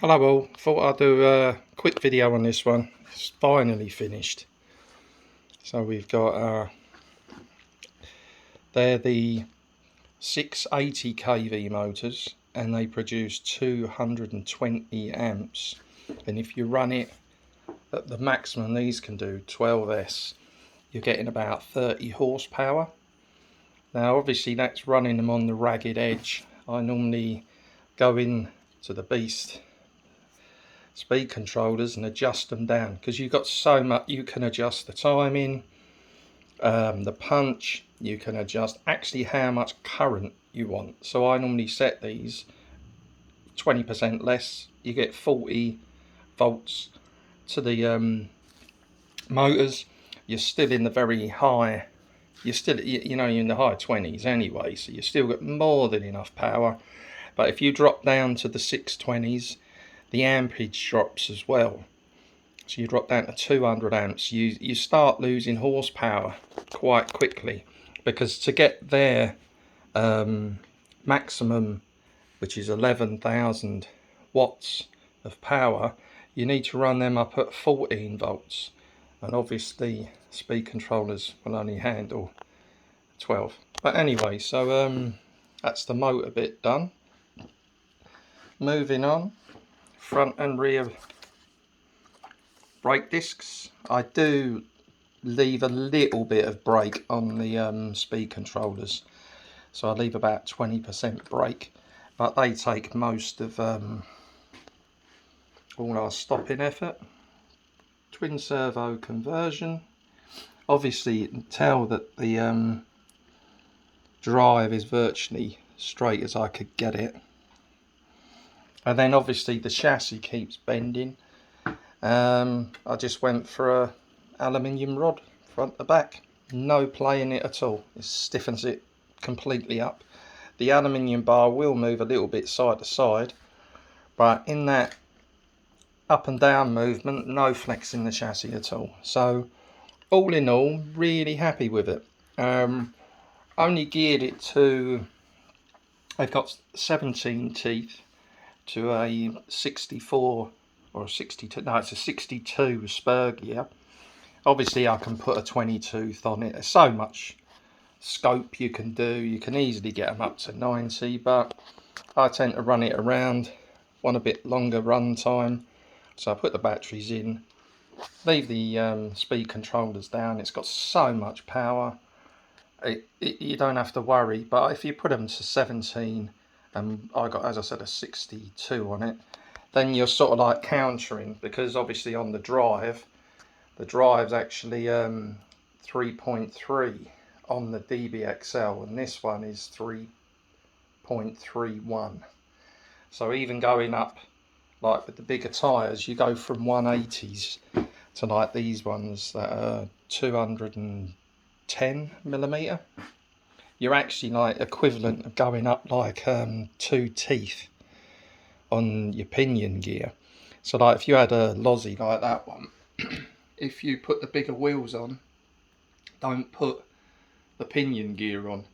Hello all, thought I'd do a quick video on this one. It's finally finished. So we've got, they're the 680 kV motors and they produce 220 amps. And if you run it at the maximum these can do, 12S, you're getting about 30 horsepower. Now obviously that's running them on the ragged edge. I normally go in to the beast speed controllers and adjust them down, because you've got so much. You can adjust the timing, the punch, you can adjust actually how much current you want. So I normally set these 20% less, you get 40 volts to the motors. You're still in the very high, you're still, you know, you're in the high 20s anyway, so you still got more than enough power. But if you drop down to the 620s, the ampage drops as well. So you drop down to 200 amps, you start losing horsepower quite quickly, because to get their maximum, which is 11,000 watts of power, you need to run them up at 14 volts. And obviously speed controllers will only handle 12. But anyway, so that's the motor bit done. Moving on, front and rear brake discs. I do leave a little bit of brake on the speed controllers, so I leave about 20% brake, but they take most of all our stopping effort. Twin servo conversion. Obviously you can tell that the drive is virtually straight as I could get it. And then obviously the chassis keeps bending. I just went for a aluminium rod front to back, no play in it at all. It stiffens it completely up. The aluminium bar will move a little bit side to side, but in that up and down movement, no flex in the chassis at all. So all in all, really happy with it. Only geared it to, I've got 17 teeth to a 64 or a 62, no, it's a 62 spur gear. Obviously I can put a 20 tooth on it. There's so much scope you can do. You can easily get them up to 90, but I tend to run it around, want a bit longer run time, so I put the batteries in, leave the speed controllers down. It's got so much power, you don't have to worry. But if you put them to 17, and I got, as I said, a 62 on it, then you're sort of like countering, because obviously on the drive's actually 3.3 on the DBXL, and this one is 3.31. So even going up, like with the bigger tyres, you go from 180s to like these ones that are 210 millimetre. You're actually like equivalent of going up like 2 teeth on your pinion gear. So like if you had a losi like that one, if you put the bigger wheels on, don't put the pinion gear on,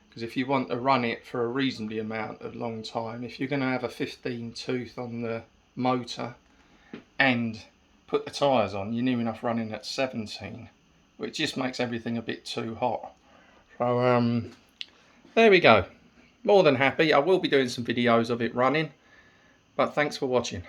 because if you want to run it for a reasonably amount of long time, if you're going to have a 15 tooth on the motor and put the tyres on, you're near enough running at 17, which just makes everything a bit too hot. So there we go. More than happy. I will be doing some videos of it running, but thanks for watching.